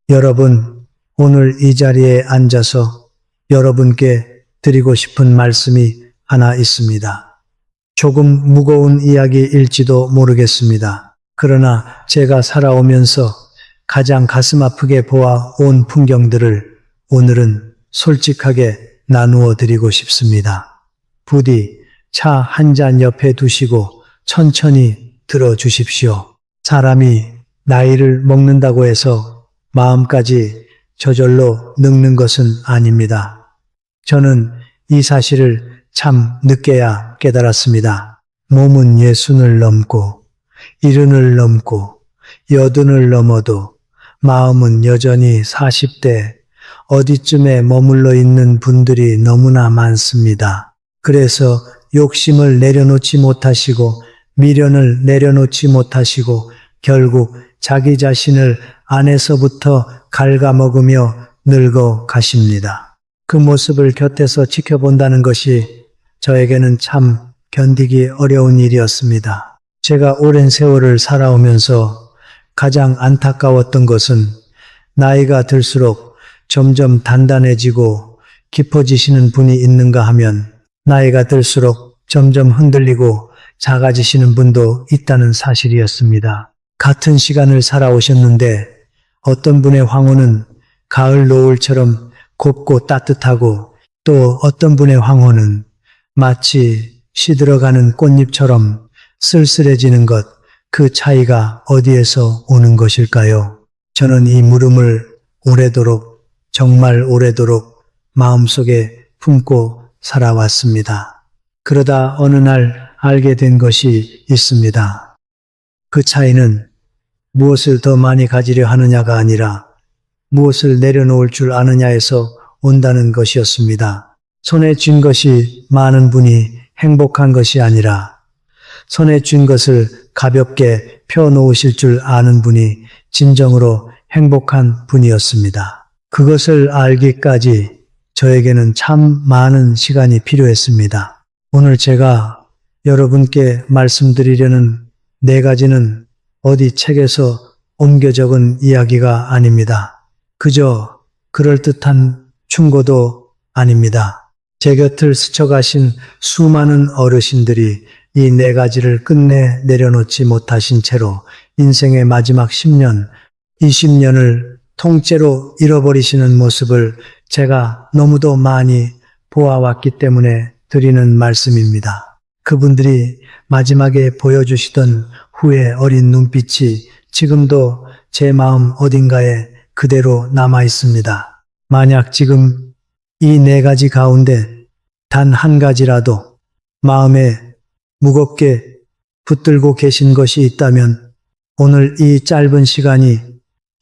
여러분, 오늘 이 자리에 앉아서 여러분께 드리고 싶은 말씀이 하나 있습니다. 조금 무거운 이야기일지도 모르겠습니다. 그러나 제가 살아오면서 가장 가슴 아프게 보아온 풍경들을 오늘은 솔직하게 나누어 드리고 싶습니다. 부디 차 한 잔 옆에 두시고 천천히 들어주십시오. 사람이 나이를 먹는다고 해서 마음까지 저절로 늙는 것은 아닙니다. 저는 이 사실을 참 늦게야 깨달았습니다. 몸은 60을 넘고 70을 넘고 80을 넘어도 마음은 여전히 40대 어디쯤에 머물러 있는 분들이 너무나 많습니다. 그래서 욕심을 내려놓지 못하시고 미련을 내려놓지 못하시고 결국 자기 자신을 안에서부터 갉아먹으며 늙어 가십니다. 그 모습을 곁에서 지켜본다는 것이 저에게는 참 견디기 어려운 일이었습니다. 제가 오랜 세월을 살아오면서 가장 안타까웠던 것은 나이가 들수록 점점 단단해지고 깊어지시는 분이 있는가 하면 나이가 들수록 점점 흔들리고 작아지시는 분도 있다는 사실이었습니다. 같은 시간을 살아오셨는데 어떤 분의 황혼은 가을 노을처럼 곱고 따뜻하고 또 어떤 분의 황혼은 마치 시들어가는 꽃잎처럼 쓸쓸해지는 것, 그 차이가 어디에서 오는 것일까요? 저는 이 물음을 오래도록, 정말 오래도록 마음속에 품고 살아왔습니다. 그러다 어느 날 알게 된 것이 있습니다. 그 차이는 무엇을 더 많이 가지려 하느냐가 아니라 무엇을 내려놓을 줄 아느냐에서 온다는 것이었습니다. 손에 쥔 것이 많은 분이 행복한 것이 아니라 손에 쥔 것을 가볍게 펴놓으실 줄 아는 분이 진정으로 행복한 분이었습니다. 그것을 알기까지 저에게는 참 많은 시간이 필요했습니다. 오늘 제가 여러분께 말씀드리려는 4가지는 어디 책에서 옮겨 적은 이야기가 아닙니다. 그저 그럴듯한 충고도 아닙니다. 제 곁을 스쳐가신 수많은 어르신들이 이 4가지를 끝내 내려놓지 못하신 채로 인생의 마지막 10년, 20년을 통째로 잃어버리시는 모습을 제가 너무도 많이 보아왔기 때문에 드리는 말씀입니다. 그분들이 마지막에 보여주시던 후회 어린 눈빛이 지금도 제 마음 어딘가에 그대로 남아 있습니다. 만약 지금 이 4가지 가운데 단 한 가지라도 마음에 무겁게 붙들고 계신 것이 있다면 오늘 이 짧은 시간이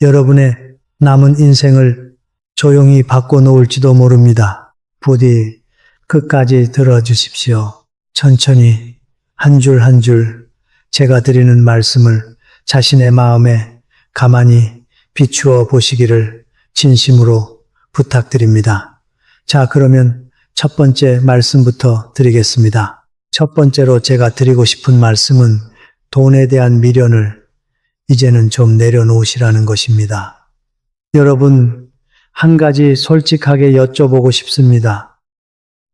여러분의 남은 인생을 조용히 바꿔놓을지도 모릅니다. 부디 끝까지 들어주십시오. 천천히 한 줄 한 줄 제가 드리는 말씀을 자신의 마음에 가만히 비추어 보시기를 진심으로 부탁드립니다. 자, 그러면 첫 번째 말씀부터 드리겠습니다. 첫 번째로 제가 드리고 싶은 말씀은 돈에 대한 미련을 이제는 좀 내려놓으시라는 것입니다. 여러분, 한 가지 솔직하게 여쭤보고 싶습니다.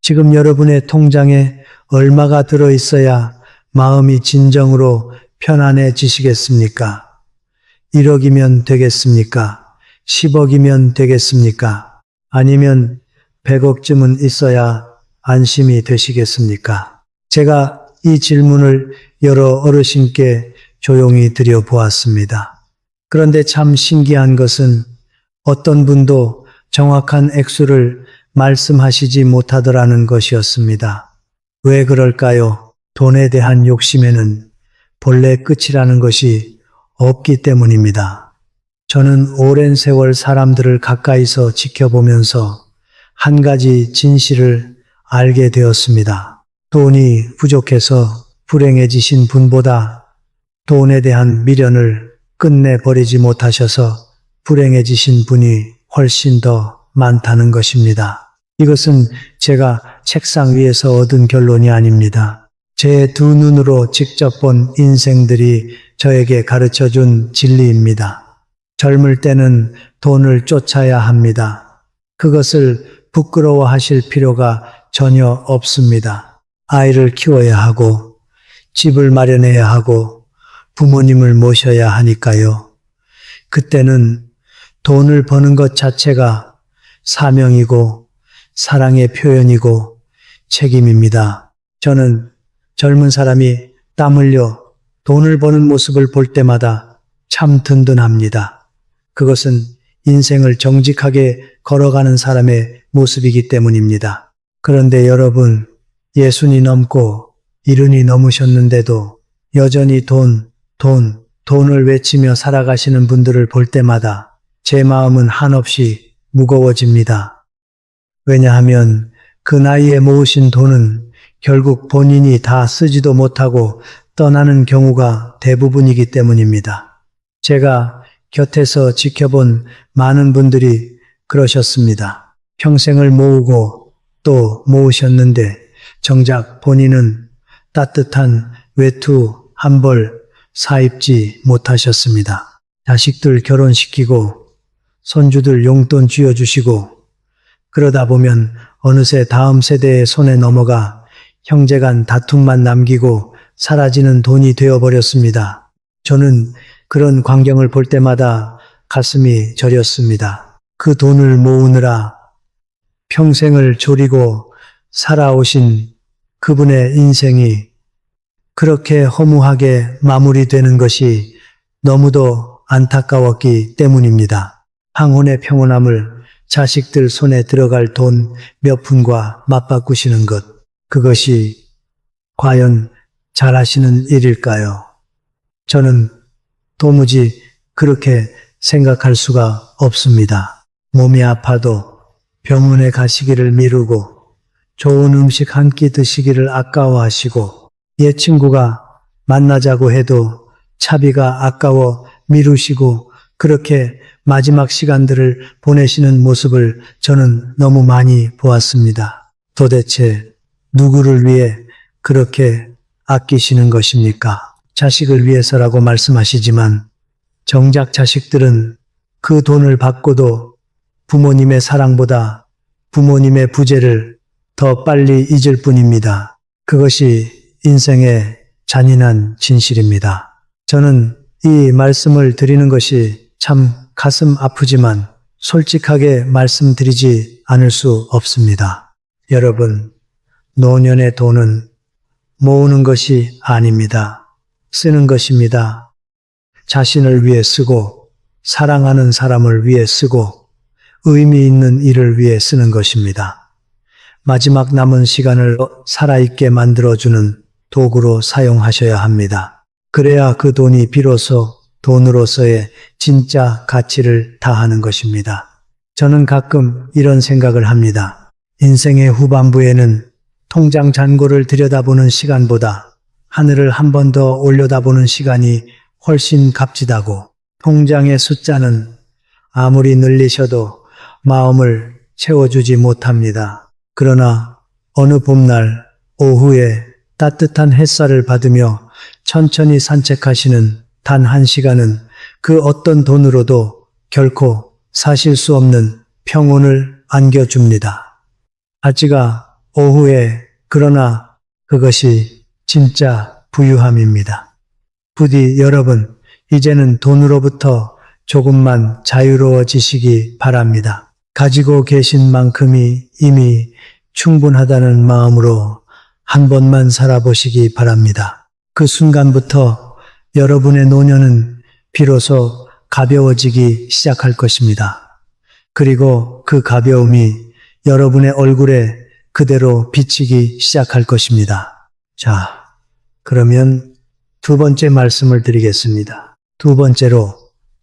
지금 여러분의 통장에 얼마가 들어있어야 마음이 진정으로 편안해지시겠습니까? 1억이면 되겠습니까? 10억이면 되겠습니까? 아니면 100억쯤은 있어야 안심이 되시겠습니까? 제가 이 질문을 여러 어르신께 조용히 드려보았습니다. 그런데 참 신기한 것은 어떤 분도 정확한 액수를 말씀하시지 못하더라는 것이었습니다. 왜 그럴까요? 돈에 대한 욕심에는 본래 끝이라는 것이 없기 때문입니다. 저는 오랜 세월 사람들을 가까이서 지켜보면서 한 가지 진실을 알게 되었습니다. 돈이 부족해서 불행해지신 분보다 돈에 대한 미련을 끝내 버리지 못하셔서 불행해지신 분이 훨씬 더 많다는 것입니다. 이것은 제가 책상 위에서 얻은 결론이 아닙니다. 제 두 눈으로 직접 본 인생들이 저에게 가르쳐준 진리입니다. 젊을 때는 돈을 쫓아야 합니다. 그것을 부끄러워하실 필요가 전혀 없습니다. 아이를 키워야 하고, 집을 마련해야 하고, 부모님을 모셔야 하니까요. 그때는 돈을 버는 것 자체가 사명이고, 사랑의 표현이고, 책임입니다. 저는 젊은 사람이 땀 흘려 돈을 버는 모습을 볼 때마다 참 든든합니다. 그것은 인생을 정직하게 걸어가는 사람의 모습이기 때문입니다. 그런데 여러분, 60이 넘고 70이 넘으셨는데도 여전히 돈을 외치며 살아가시는 분들을 볼 때마다 제 마음은 한없이 무거워집니다. 왜냐하면 그 나이에 모으신 돈은 결국 본인이 다 쓰지도 못하고 떠나는 경우가 대부분이기 때문입니다. 제가 곁에서 지켜본 많은 분들이 그러셨습니다. 평생을 모으고 또 모으셨는데 정작 본인은 따뜻한 외투 한 벌 사입지 못하셨습니다. 자식들 결혼시키고 손주들 용돈 쥐어주시고 그러다 보면 어느새 다음 세대의 손에 넘어가 형제간 다툼만 남기고 사라지는 돈이 되어버렸습니다. 저는 그런 광경을 볼 때마다 가슴이 저렸습니다. 그 돈을 모으느라 평생을 졸이고 살아오신 그분의 인생이 그렇게 허무하게 마무리되는 것이 너무도 안타까웠기 때문입니다. 황혼의 평온함을 자식들 손에 들어갈 돈 몇 푼과 맞바꾸시는 것, 그것이 과연 잘하시는 일일까요? 저는 도무지 그렇게 생각할 수가 없습니다. 몸이 아파도 병원에 가시기를 미루고 좋은 음식 한 끼 드시기를 아까워하시고 옛 친구가 만나자고 해도 차비가 아까워 미루시고 그렇게 마지막 시간들을 보내시는 모습을 저는 너무 많이 보았습니다. 도대체 누구를 위해 그렇게 아끼시는 것입니까? 자식을 위해서라고 말씀하시지만 정작 자식들은 그 돈을 받고도 부모님의 사랑보다 부모님의 부재를 더 빨리 잊을 뿐입니다. 그것이 인생의 잔인한 진실입니다. 저는 이 말씀을 드리는 것이 참 가슴 아프지만 솔직하게 말씀드리지 않을 수 없습니다. 여러분, 노년의 돈은 모으는 것이 아닙니다. 쓰는 것입니다. 자신을 위해 쓰고 사랑하는 사람을 위해 쓰고 의미 있는 일을 위해 쓰는 것입니다. 마지막 남은 시간을 살아있게 만들어주는 도구로 사용하셔야 합니다. 그래야 그 돈이 비로소 돈으로서의 진짜 가치를 다하는 것입니다. 저는 가끔 이런 생각을 합니다. 인생의 후반부에는 통장 잔고를 들여다보는 시간보다 하늘을 한 번 더 올려다보는 시간이 훨씬 값지다고. 통장의 숫자는 아무리 늘리셔도 마음을 채워주지 못합니다. 그러나 어느 봄날 오후에 따뜻한 햇살을 받으며 천천히 산책하시는 단 한 시간은 그 어떤 돈으로도 결코 사실 수 없는 평온을 안겨줍니다. 아지가 오후에 그러나 그것이 진짜 부유함입니다. 부디 여러분 이제는 돈으로부터 조금만 자유로워지시기 바랍니다. 가지고 계신 만큼이 이미 충분하다는 마음으로 한 번만 살아보시기 바랍니다. 그 순간부터 여러분의 노년은 비로소 가벼워지기 시작할 것입니다. 그리고 그 가벼움이 여러분의 얼굴에 그대로 비치기 시작할 것입니다. 자, 그러면 두 번째 말씀을 드리겠습니다. 두 번째로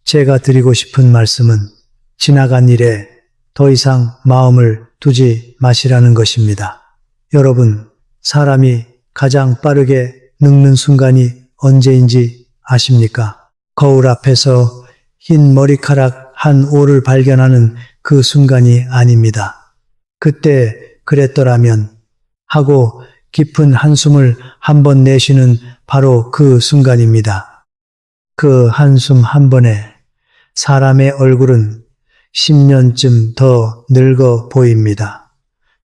제가 드리고 싶은 말씀은 지나간 일에 더 이상 마음을 두지 마시라는 것입니다. 여러분, 사람이 가장 빠르게 늙는 순간이 언제인지 아십니까? 거울 앞에서 흰 머리카락 한 올을 발견하는 그 순간이 아닙니다. 그때 그랬더라면 하고 깊은 한숨을 한번 내쉬는 바로 그 순간입니다. 그 한숨 한 번에 사람의 얼굴은 10년쯤 더 늙어 보입니다.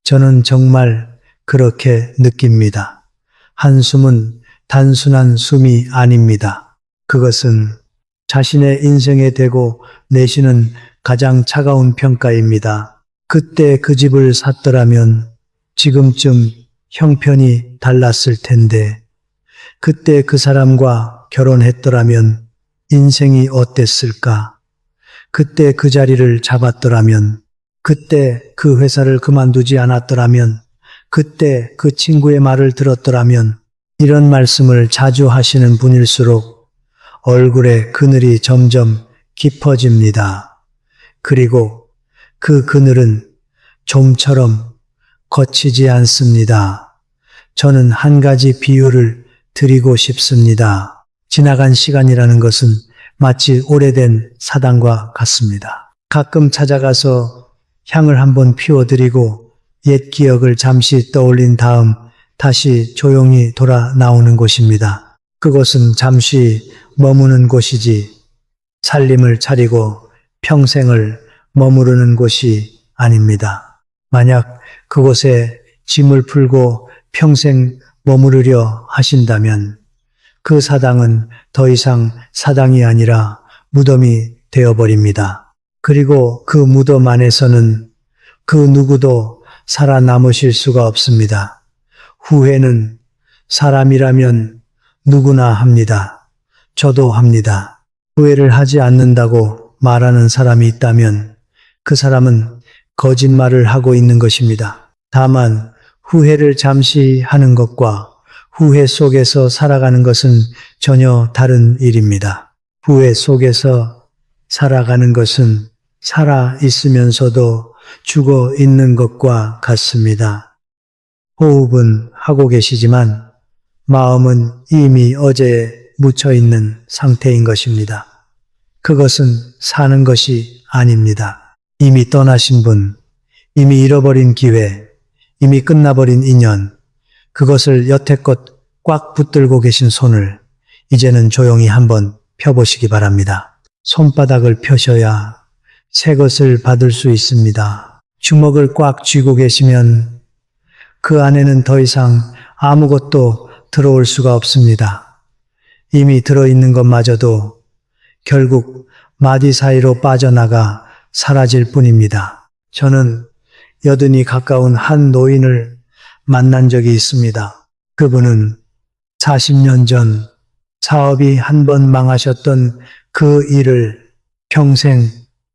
저는 정말 그렇게 느낍니다. 한숨은 단순한 숨이 아닙니다. 그것은 자신의 인생에 대고 내쉬는 가장 차가운 평가입니다. 그때 그 집을 샀더라면 지금쯤 형편이 달랐을 텐데, 그때 그 사람과 결혼했더라면 인생이 어땠을까? 그때 그 자리를 잡았더라면, 그때 그 회사를 그만두지 않았더라면, 그때 그 친구의 말을 들었더라면, 이런 말씀을 자주 하시는 분일수록 얼굴의 그늘이 점점 깊어집니다. 그리고 그 그늘은 좀처럼 거치지 않습니다. 저는 한 가지 비유를 드리고 싶습니다. 지나간 시간이라는 것은 마치 오래된 사당과 같습니다. 가끔 찾아가서 향을 한번 피워드리고 옛 기억을 잠시 떠올린 다음 다시 조용히 돌아 나오는 곳입니다. 그곳은 잠시 머무는 곳이지 살림을 차리고 평생을 머무르는 곳이 아닙니다. 만약 그곳에 짐을 풀고 평생 머무르려 하신다면 그 사당은 더 이상 사당이 아니라 무덤이 되어버립니다. 그리고 그 무덤 안에서는 그 누구도 살아남으실 수가 없습니다. 후회는 사람이라면 누구나 합니다. 저도 합니다. 후회를 하지 않는다고 말하는 사람이 있다면 그 사람은 거짓말을 하고 있는 것입니다. 다만 후회를 잠시 하는 것과 후회 속에서 살아가는 것은 전혀 다른 일입니다. 후회 속에서 살아가는 것은 살아 있으면서도 죽어 있는 것과 같습니다. 호흡은 하고 계시지만 마음은 이미 어제에 묻혀 있는 상태인 것입니다. 그것은 사는 것이 아닙니다. 이미 떠나신 분, 이미 잃어버린 기회, 이미 끝나버린 인연, 그것을 여태껏 꽉 붙들고 계신 손을 이제는 조용히 한번 펴보시기 바랍니다. 손바닥을 펴셔야 새 것을 받을 수 있습니다. 주먹을 꽉 쥐고 계시면 그 안에는 더 이상 아무것도 들어올 수가 없습니다. 이미 들어있는 것마저도 결국 마디 사이로 빠져나가 사라질 뿐입니다. 저는 여든이 가까운 한 노인을 만난 적이 있습니다. 그분은 40년 전 사업이 한 번 망하셨던 그 일을 평생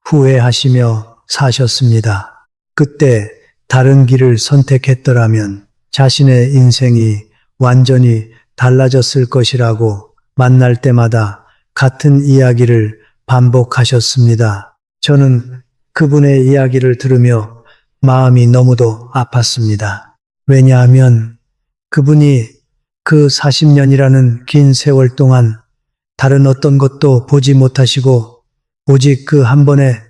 후회하시며 사셨습니다. 그때 다른 길을 선택했더라면 자신의 인생이 완전히 달라졌을 것이라고 만날 때마다 같은 이야기를 반복하셨습니다. 저는 그분의 이야기를 들으며 마음이 너무도 아팠습니다. 왜냐하면 그분이 그 40년이라는 긴 세월 동안 다른 어떤 것도 보지 못하시고 오직 그 한 번의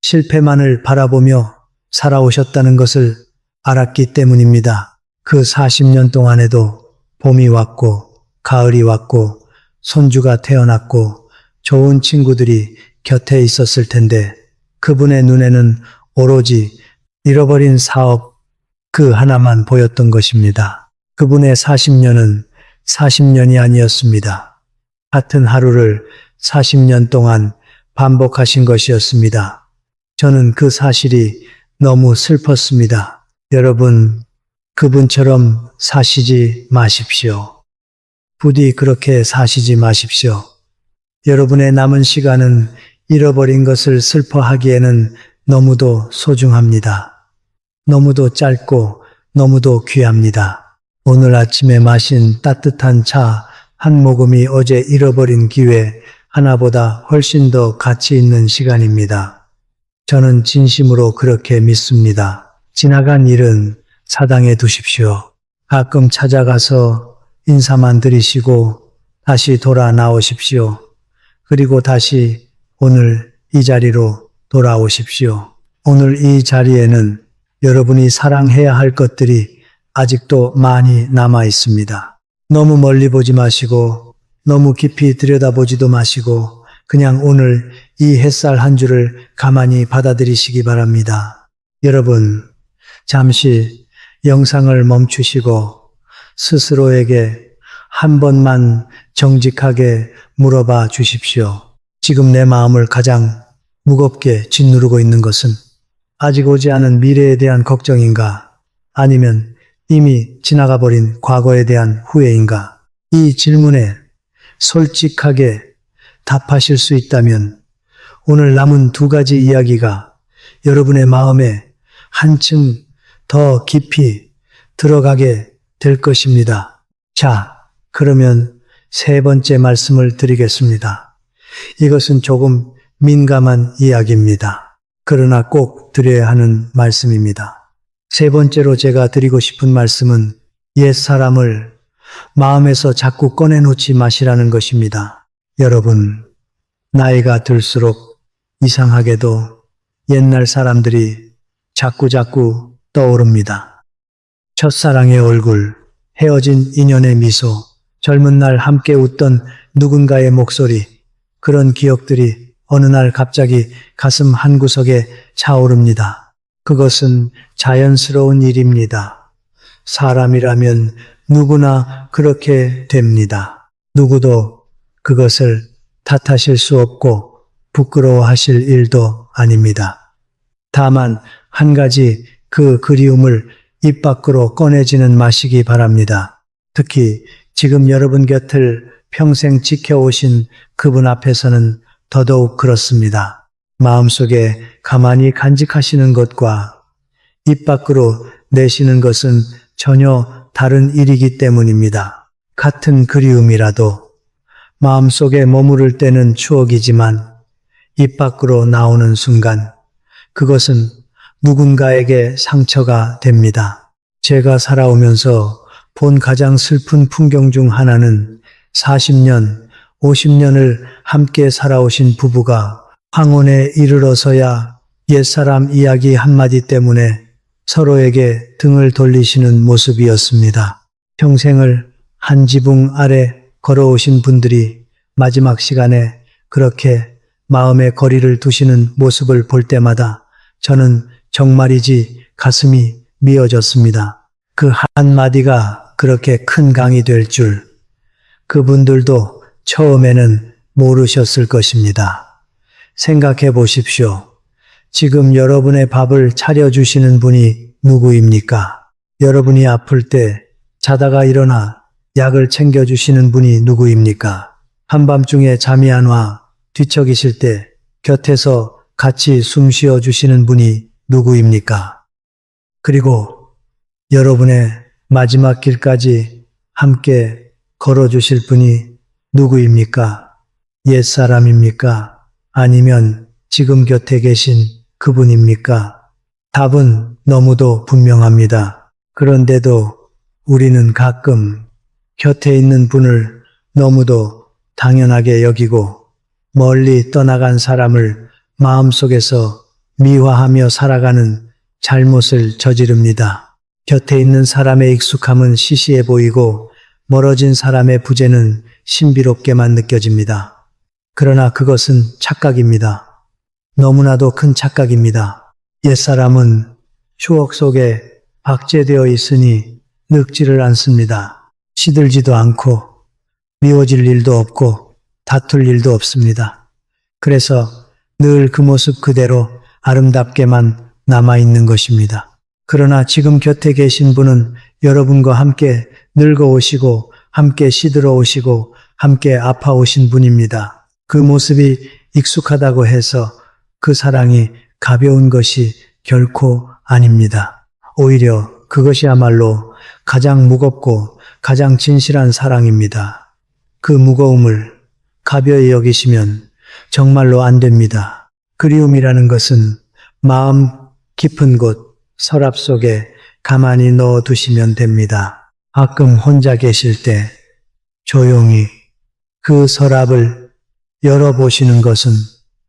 실패만을 바라보며 살아오셨다는 것을 알았기 때문입니다. 그 40년 동안에도 봄이 왔고 가을이 왔고 손주가 태어났고 좋은 친구들이 곁에 있었을 텐데 그분의 눈에는 오로지 잃어버린 사업 그 하나만 보였던 것입니다. 그분의 40년은 40년이 아니었습니다. 같은 하루를 40년 동안 반복하신 것이었습니다. 저는 그 사실이 너무 슬펐습니다. 여러분, 그분처럼 사시지 마십시오. 부디 그렇게 사시지 마십시오. 여러분의 남은 시간은 잃어버린 것을 슬퍼하기에는 너무도 소중합니다. 너무도 짧고 너무도 귀합니다. 오늘 아침에 마신 따뜻한 차 한 모금이 어제 잃어버린 기회 하나보다 훨씬 더 가치 있는 시간입니다. 저는 진심으로 그렇게 믿습니다. 지나간 일은 사당에 두십시오. 가끔 찾아가서 인사만 드리시고 다시 돌아 나오십시오. 그리고 다시 오늘 이 자리로 돌아오십시오. 오늘 이 자리에는 여러분이 사랑해야 할 것들이 아직도 많이 남아 있습니다. 너무 멀리 보지 마시고 너무 깊이 들여다보지도 마시고 그냥 오늘 이 햇살 한 줄을 가만히 받아들이시기 바랍니다. 여러분, 잠시 영상을 멈추시고 스스로에게 한 번만 정직하게 물어봐 주십시오. 지금 내 마음을 가장 무겁게 짓누르고 있는 것은 아직 오지 않은 미래에 대한 걱정인가? 아니면 이미 지나가 버린 과거에 대한 후회인가? 이 질문에 솔직하게 답하실 수 있다면 오늘 남은 두 가지 이야기가 여러분의 마음에 한층 더 깊이 들어가게 될 것입니다. 자, 그러면 세 번째 말씀을 드리겠습니다. 이것은 조금 민감한 이야기입니다. 그러나 꼭 드려야 하는 말씀입니다. 세 번째로 제가 드리고 싶은 말씀은 옛사람을 마음에서 자꾸 꺼내놓지 마시라는 것입니다. 여러분, 나이가 들수록 이상하게도 옛날 사람들이 자꾸자꾸 떠오릅니다. 첫사랑의 얼굴, 헤어진 인연의 미소, 젊은 날 함께 웃던 누군가의 목소리, 그런 기억들이 어느 날 갑자기 가슴 한구석에 차오릅니다. 그것은 자연스러운 일입니다. 사람이라면 누구나 그렇게 됩니다. 누구도 그것을 탓하실 수 없고 부끄러워하실 일도 아닙니다. 다만 한 가지 그 그리움을 입 밖으로 꺼내지는 마시기 바랍니다. 특히 지금 여러분 곁을 평생 지켜오신 그분 앞에서는 더더욱 그렇습니다. 마음속에 가만히 간직하시는 것과 입 밖으로 내시는 것은 전혀 다른 일이기 때문입니다. 같은 그리움이라도 마음속에 머무를 때는 추억이지만 입 밖으로 나오는 순간 그것은 누군가에게 상처가 됩니다. 제가 살아오면서 본 가장 슬픈 풍경 중 하나는 40년, 50년을 함께 살아오신 부부가 황혼에 이르러서야 옛사람 이야기 한마디 때문에 서로에게 등을 돌리시는 모습이었습니다. 평생을 한 지붕 아래 걸어오신 분들이 마지막 시간에 그렇게 마음의 거리를 두시는 모습을 볼 때마다 저는 정말이지 가슴이 미어졌습니다. 그 한마디가 그렇게 큰 강이 될 줄 그분들도 처음에는 모르셨을 것입니다. 생각해 보십시오. 지금 여러분의 밥을 차려주시는 분이 누구입니까? 여러분이 아플 때 자다가 일어나 약을 챙겨주시는 분이 누구입니까? 한밤중에 잠이 안 와 뒤척이실 때 곁에서 같이 숨 쉬어주시는 분이 누구입니까? 그리고 여러분의 마지막 길까지 함께 걸어주실 분이 누구입니까? 옛사람입니까? 아니면 지금 곁에 계신 그분입니까? 답은 너무도 분명합니다. 그런데도 우리는 가끔 곁에 있는 분을 너무도 당연하게 여기고 멀리 떠나간 사람을 마음속에서 미화하며 살아가는 잘못을 저지릅니다. 곁에 있는 사람의 익숙함은 시시해 보이고 멀어진 사람의 부재는 신비롭게만 느껴집니다. 그러나 그것은 착각입니다. 너무나도 큰 착각입니다. 옛사람은 추억 속에 박제되어 있으니 늙지를 않습니다. 시들지도 않고 미워질 일도 없고 다툴 일도 없습니다. 그래서 늘 그 모습 그대로 아름답게만 남아있는 것입니다. 그러나 지금 곁에 계신 분은 여러분과 함께 늙어오시고 함께 시들어오시고 함께 아파오신 분입니다. 그 모습이 익숙하다고 해서 그 사랑이 가벼운 것이 결코 아닙니다. 오히려 그것이야말로 가장 무겁고 가장 진실한 사랑입니다. 그 무거움을 가벼이 여기시면 정말로 안 됩니다. 그리움이라는 것은 마음 깊은 곳 서랍 속에 가만히 넣어두시면 됩니다. 가끔 혼자 계실 때 조용히 그 서랍을 열어보시는 것은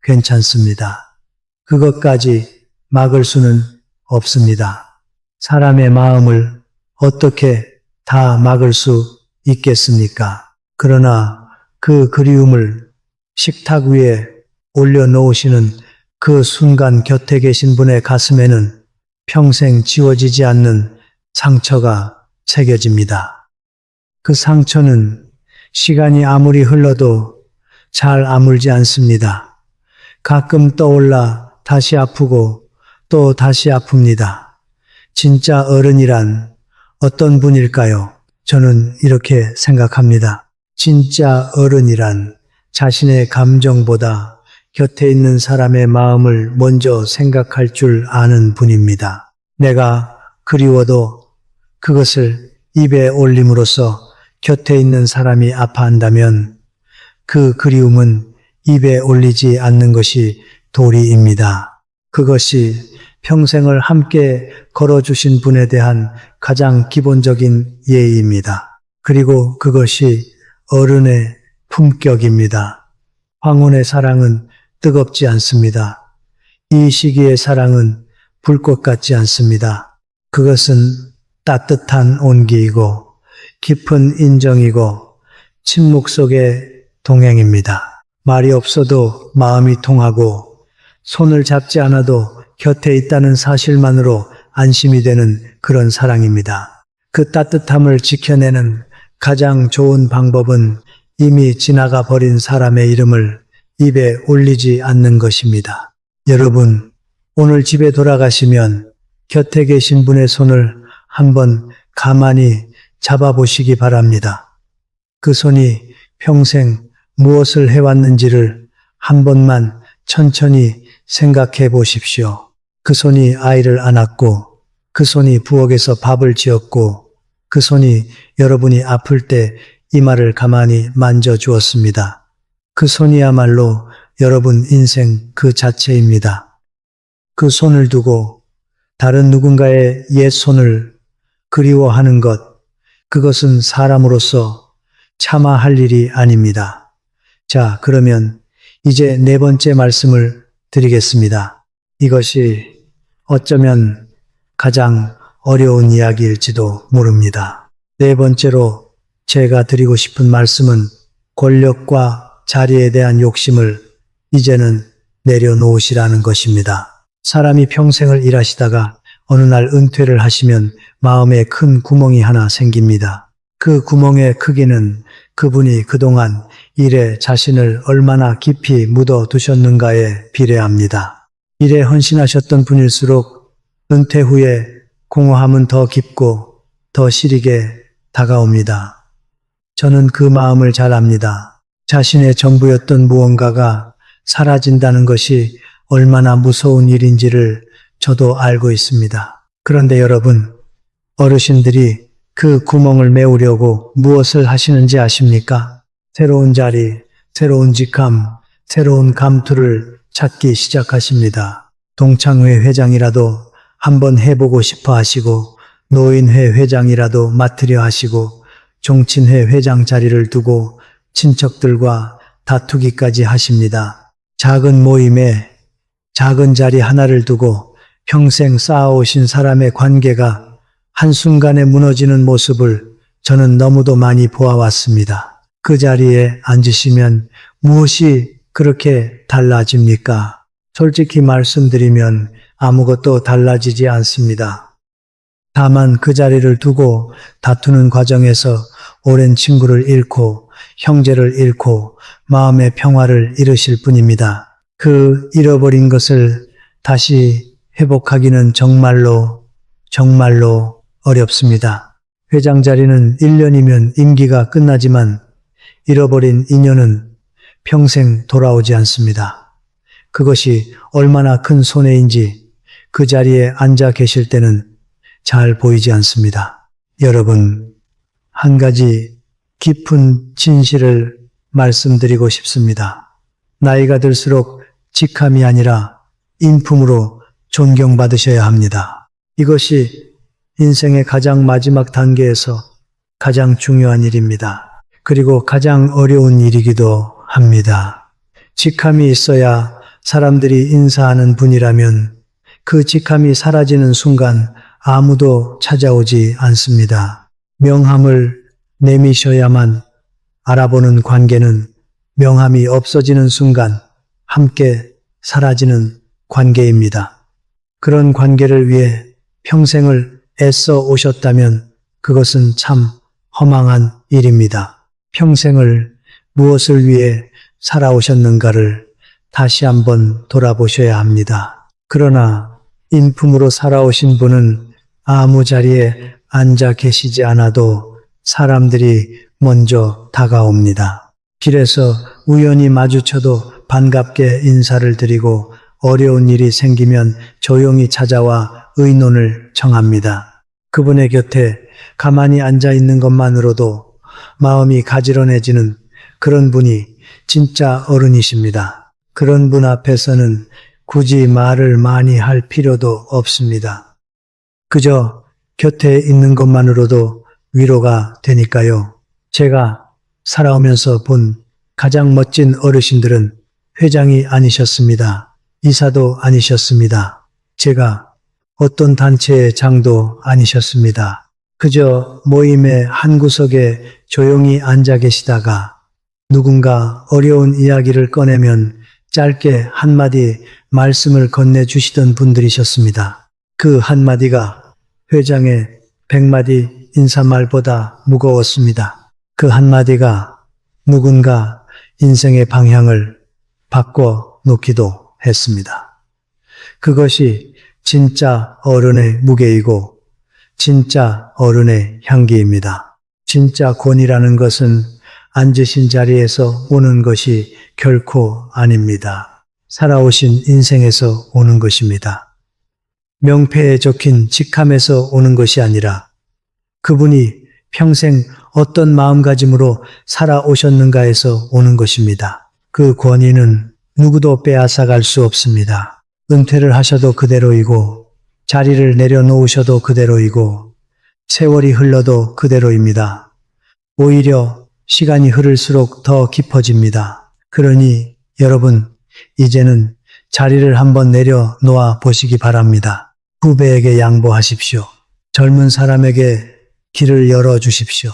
괜찮습니다. 그것까지 막을 수는 없습니다. 사람의 마음을 어떻게 다 막을 수 있겠습니까? 그러나 그 그리움을 식탁 위에 올려놓으시는 그 순간 곁에 계신 분의 가슴에는 평생 지워지지 않는 상처가 새겨집니다. 그 상처는 시간이 아무리 흘러도 잘 아물지 않습니다. 가끔 떠올라 다시 아프고 또 다시 아픕니다. 진짜 어른이란 어떤 분일까요? 저는 이렇게 생각합니다. 진짜 어른이란 자신의 감정보다 곁에 있는 사람의 마음을 먼저 생각할 줄 아는 분입니다. 내가 그리워도 그것을 입에 올림으로써 곁에 있는 사람이 아파한다면 그 그리움은 입에 올리지 않는 것이 도리입니다. 그것이 평생을 함께 걸어주신 분에 대한 가장 기본적인 예의입니다. 그리고 그것이 어른의 품격입니다. 황혼의 사랑은 뜨겁지 않습니다. 이 시기의 사랑은 불꽃 같지 않습니다. 그것은 따뜻한 온기이고 깊은 인정이고 침묵 속의 동행입니다. 말이 없어도 마음이 통하고 손을 잡지 않아도 곁에 있다는 사실만으로 안심이 되는 그런 사랑입니다. 그 따뜻함을 지켜내는 가장 좋은 방법은 이미 지나가 버린 사람의 이름을 입에 올리지 않는 것입니다. 여러분, 오늘 집에 돌아가시면 곁에 계신 분의 손을 한번 가만히 잡아보시기 바랍니다. 그 손이 평생 무엇을 해왔는지를 한 번만 천천히 생각해 보십시오. 그 손이 아이를 안았고, 그 손이 부엌에서 밥을 지었고, 그 손이 여러분이 아플 때 이마를 가만히 만져주었습니다. 그 손이야말로 여러분 인생 그 자체입니다. 그 손을 두고 다른 누군가의 옛 손을 그리워하는 것, 그것은 사람으로서 차마 할 일이 아닙니다. 자, 그러면 이제 네 번째 말씀을 드리겠습니다. 이것이 어쩌면 가장 어려운 이야기일지도 모릅니다. 네 번째로 제가 드리고 싶은 말씀은 권력과 자리에 대한 욕심을 이제는 내려놓으시라는 것입니다. 사람이 평생을 일하시다가 어느 날 은퇴를 하시면 마음에 큰 구멍이 하나 생깁니다. 그 구멍의 크기는 그분이 그동안 일에 자신을 얼마나 깊이 묻어 두셨는가에 비례합니다. 일에 헌신하셨던 분일수록 은퇴 후에 공허함은 더 깊고 더 시리게 다가옵니다. 저는 그 마음을 잘 압니다. 자신의 전부였던 무언가가 사라진다는 것이 얼마나 무서운 일인지를 저도 알고 있습니다. 그런데 여러분, 어르신들이 그 구멍을 메우려고 무엇을 하시는지 아십니까? 새로운 자리, 새로운 직함, 새로운 감투를 찾기 시작하십니다. 동창회 회장이라도 한번 해보고 싶어 하시고, 노인회 회장이라도 맡으려 하시고, 종친회 회장 자리를 두고 친척들과 다투기까지 하십니다. 작은 모임에 작은 자리 하나를 두고 평생 쌓아오신 사람의 관계가 한순간에 무너지는 모습을 저는 너무도 많이 보아왔습니다. 그 자리에 앉으시면 무엇이 그렇게 달라집니까? 솔직히 말씀드리면 아무것도 달라지지 않습니다. 다만 그 자리를 두고 다투는 과정에서 오랜 친구를 잃고 형제를 잃고 마음의 평화를 잃으실 뿐입니다. 그 잃어버린 것을 다시 회복하기는 정말로 어렵습니다. 회장 자리는 1년이면 임기가 끝나지만 잃어버린 인연은 평생 돌아오지 않습니다. 그것이 얼마나 큰 손해인지 그 자리에 앉아 계실 때는 잘 보이지 않습니다. 여러분, 한 가지 깊은 진실을 말씀드리고 싶습니다. 나이가 들수록 직함이 아니라 인품으로 존경받으셔야 합니다. 이것이 인생의 가장 마지막 단계에서 가장 중요한 일입니다. 그리고 가장 어려운 일이기도 합니다. 직함이 있어야 사람들이 인사하는 분이라면 그 직함이 사라지는 순간 아무도 찾아오지 않습니다. 명함을 내미셔야만 알아보는 관계는 명함이 없어지는 순간 함께 사라지는 관계입니다. 그런 관계를 위해 평생을 애써 오셨다면 그것은 참 허망한 일입니다. 평생을 무엇을 위해 살아오셨는가를 다시 한번 돌아보셔야 합니다. 그러나 인품으로 살아오신 분은 아무 자리에 앉아 계시지 않아도 사람들이 먼저 다가옵니다. 길에서 우연히 마주쳐도 반갑게 인사를 드리고 어려운 일이 생기면 조용히 찾아와 의논을 청합니다. 그분의 곁에 가만히 앉아 있는 것만으로도 마음이 가지런해지는 그런 분이 진짜 어른이십니다. 그런 분 앞에서는 굳이 말을 많이 할 필요도 없습니다. 그저 곁에 있는 것만으로도 위로가 되니까요. 제가 살아오면서 본 가장 멋진 어르신들은 회장이 아니셨습니다. 이사도 아니셨습니다. 제가 어떤 단체의 장도 아니셨습니다. 그저 모임의 한 구석에 조용히 앉아 계시다가 누군가 어려운 이야기를 꺼내면 짧게 한마디 말씀을 건네주시던 분들이셨습니다. 그 한마디가 회장의 100마디 인사말보다 무거웠습니다. 그 한마디가 누군가 인생의 방향을 바꿔 놓기도 했습니다. 그것이 진짜 어른의 무게이고 진짜 어른의 향기입니다. 진짜 권위라는 것은 앉으신 자리에서 오는 것이 결코 아닙니다. 살아오신 인생에서 오는 것입니다. 명패에 적힌 직함에서 오는 것이 아니라 그분이 평생 어떤 마음가짐으로 살아오셨는가에서 오는 것입니다. 그 권위는 누구도 빼앗아갈 수 없습니다. 은퇴를 하셔도 그대로이고 자리를 내려놓으셔도 그대로이고 세월이 흘러도 그대로입니다. 오히려 시간이 흐를수록 더 깊어집니다. 그러니 여러분 이제는 자리를 한번 내려놓아 보시기 바랍니다. 후배에게 양보하십시오. 젊은 사람에게 길을 열어주십시오.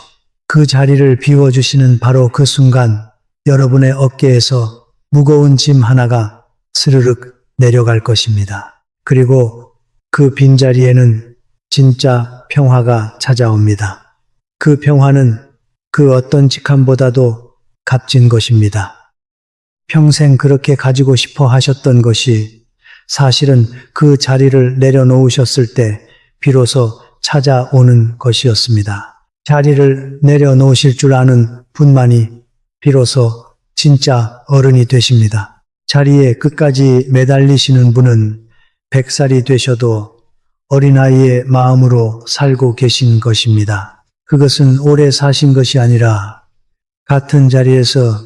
그 자리를 비워주시는 바로 그 순간 여러분의 어깨에서 무거운 짐 하나가 스르륵 내려갈 것입니다. 그리고 그 빈자리에는 진짜 평화가 찾아옵니다. 그 평화는 그 어떤 직함보다도 값진 것입니다. 평생 그렇게 가지고 싶어 하셨던 것이 사실은 그 자리를 내려놓으셨을 때 비로소 찾아오는 것이었습니다. 자리를 내려놓으실 줄 아는 분만이 비로소 진짜 어른이 되십니다. 자리에 끝까지 매달리시는 분은 100살이 되셔도 어린아이의 마음으로 살고 계신 것입니다. 그것은 오래 사신 것이 아니라 같은 자리에서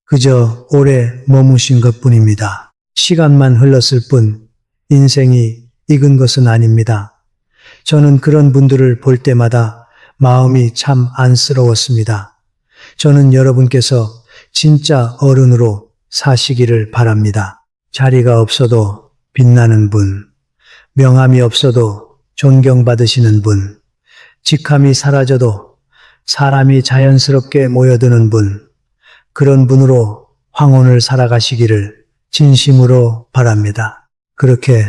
그저 오래 머무신 것뿐입니다. 시간만 흘렀을 뿐 인생이 익은 것은 아닙니다. 저는 그런 분들을 볼 때마다 마음이 참 안쓰러웠습니다. 저는 여러분께서 진짜 어른으로 사시기를 바랍니다. 자리가 없어도 빛나는 분, 명함이 없어도 존경받으시는 분, 직함이 사라져도 사람이 자연스럽게 모여드는 분, 그런 분으로 황혼을 살아가시기를 진심으로 바랍니다. 그렇게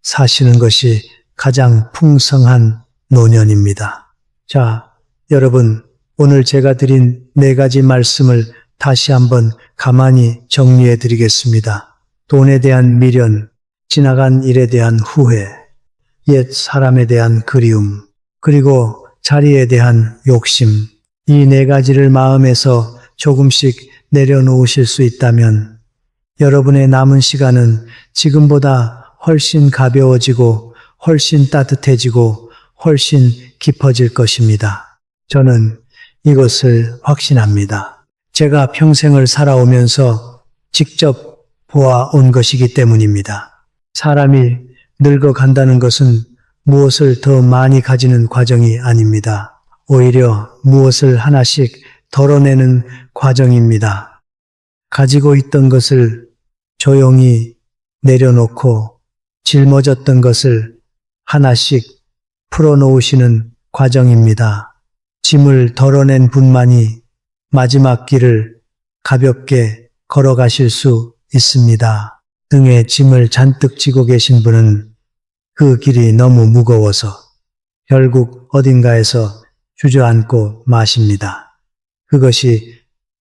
사시는 것이 가장 풍성한 노년입니다. 자, 여러분, 오늘 제가 드린 4가지 말씀을 다시 한번 가만히 정리해 드리겠습니다. 돈에 대한 미련, 지나간 일에 대한 후회, 옛 사람에 대한 그리움, 그리고 자리에 대한 욕심, 이 4가지를 마음에서 조금씩 내려놓으실 수 있다면 여러분의 남은 시간은 지금보다 훨씬 가벼워지고 훨씬 따뜻해지고 훨씬 깊어질 것입니다. 저는 이것을 확신합니다. 제가 평생을 살아오면서 직접 보아온 것이기 때문입니다. 사람이 늙어간다는 것은 무엇을 더 많이 가지는 과정이 아닙니다. 오히려 무엇을 하나씩 덜어내는 과정입니다. 가지고 있던 것을 조용히 내려놓고 짊어졌던 것을 하나씩 풀어놓으시는 과정입니다. 짐을 덜어낸 분만이 마지막 길을 가볍게 걸어가실 수 있습니다. 등에 짐을 잔뜩 지고 계신 분은 그 길이 너무 무거워서 결국 어딘가에서 주저앉고 마십니다. 그것이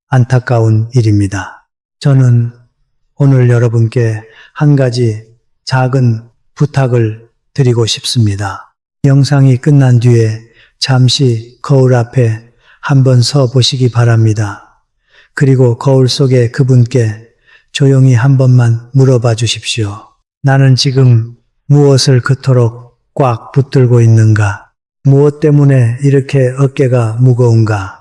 안타까운 일입니다. 저는 오늘 여러분께 한 가지 작은 부탁을 드리고 싶습니다. 영상이 끝난 뒤에 잠시 거울 앞에 한번 서 보시기 바랍니다. 그리고 거울 속에 그분께 조용히 한 번만 물어봐 주십시오. 나는 지금 무엇을 그토록 꽉 붙들고 있는가? 무엇 때문에 이렇게 어깨가 무거운가?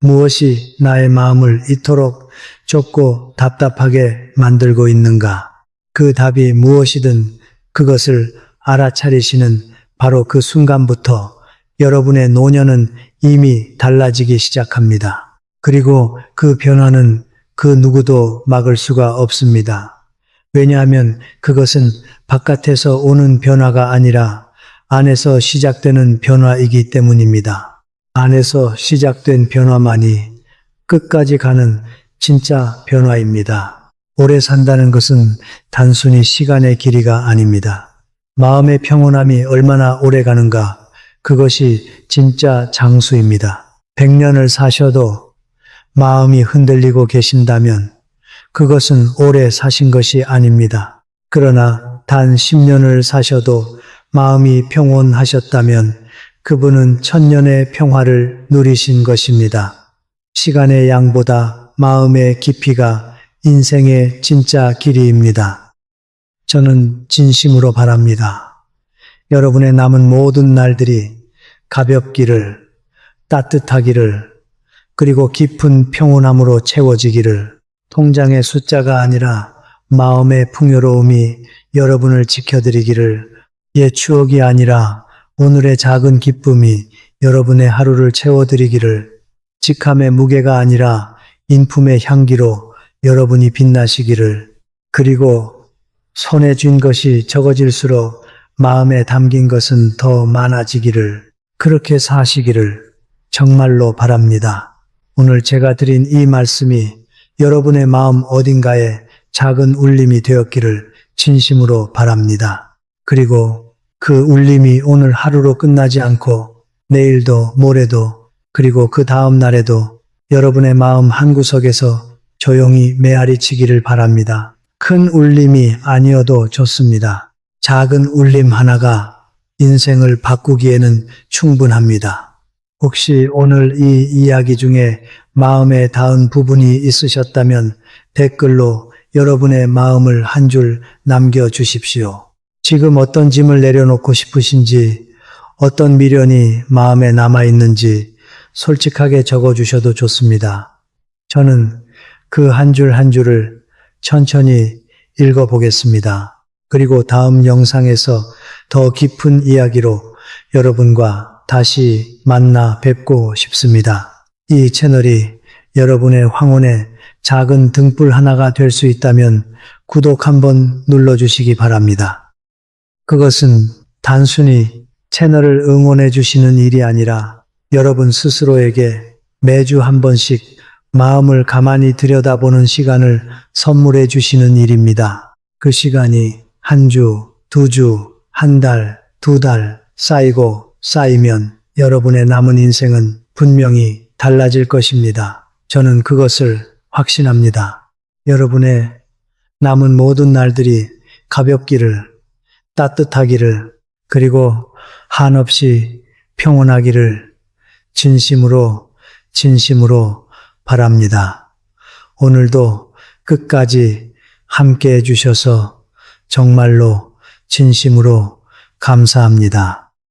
무엇이 나의 마음을 이토록 좁고 답답하게 만들고 있는가? 그 답이 무엇이든 그것을 알아차리시는 바로 그 순간부터 여러분의 노년은 이미 달라지기 시작합니다. 그리고 그 변화는 그 누구도 막을 수가 없습니다. 왜냐하면 그것은 바깥에서 오는 변화가 아니라 안에서 시작되는 변화이기 때문입니다. 안에서 시작된 변화만이 끝까지 가는 진짜 변화입니다. 오래 산다는 것은 단순히 시간의 길이가 아닙니다. 마음의 평온함이 얼마나 오래 가는가, 그것이 진짜 장수입니다. 100년을 사셔도 마음이 흔들리고 계신다면 그것은 오래 사신 것이 아닙니다. 그러나 단 10년을 사셔도 마음이 평온하셨다면 그분은 1000년의 평화를 누리신 것입니다. 시간의 양보다 마음의 깊이가 인생의 진짜 길이입니다. 저는 진심으로 바랍니다. 여러분의 남은 모든 날들이 가볍기를, 따뜻하기를, 그리고 깊은 평온함으로 채워지기를, 통장의 숫자가 아니라 마음의 풍요로움이 여러분을 지켜드리기를, 옛 추억이 아니라 오늘의 작은 기쁨이 여러분의 하루를 채워드리기를, 직함의 무게가 아니라 인품의 향기로 여러분이 빛나시기를, 그리고 손에 쥔 것이 적어질수록 마음에 담긴 것은 더 많아지기를, 그렇게 사시기를 정말로 바랍니다. 오늘 제가 드린 이 말씀이 여러분의 마음 어딘가에 작은 울림이 되었기를 진심으로 바랍니다. 그리고 그 울림이 오늘 하루로 끝나지 않고 내일도 모레도 그리고 그 다음 날에도 여러분의 마음 한구석에서 조용히 메아리치기를 바랍니다. 큰 울림이 아니어도 좋습니다. 작은 울림 하나가 인생을 바꾸기에는 충분합니다. 혹시 오늘 이 이야기 중에 마음에 닿은 부분이 있으셨다면 댓글로 여러분의 마음을 한 줄 남겨주십시오. 지금 어떤 짐을 내려놓고 싶으신지, 어떤 미련이 마음에 남아있는지 솔직하게 적어주셔도 좋습니다. 저는 그 한 줄 한 줄을 천천히 읽어보겠습니다. 그리고 다음 영상에서 더 깊은 이야기로 여러분과 다시 만나 뵙고 싶습니다. 이 채널이 여러분의 황혼의 작은 등불 하나가 될 수 있다면 구독 한번 눌러주시기 바랍니다. 그것은 단순히 채널을 응원해 주시는 일이 아니라 여러분 스스로에게 매주 한 번씩 마음을 가만히 들여다보는 시간을 선물해 주시는 일입니다. 그 시간이 한 주, 두 주, 한 달, 두 달 쌓이고 쌓이면 여러분의 남은 인생은 분명히 달라질 것입니다. 저는 그것을 확신합니다. 여러분의 남은 모든 날들이 가볍기를, 따뜻하기를, 그리고 한없이 평온하기를 진심으로 바랍니다. 오늘도 끝까지 함께 해주셔서 정말로 진심으로 감사합니다.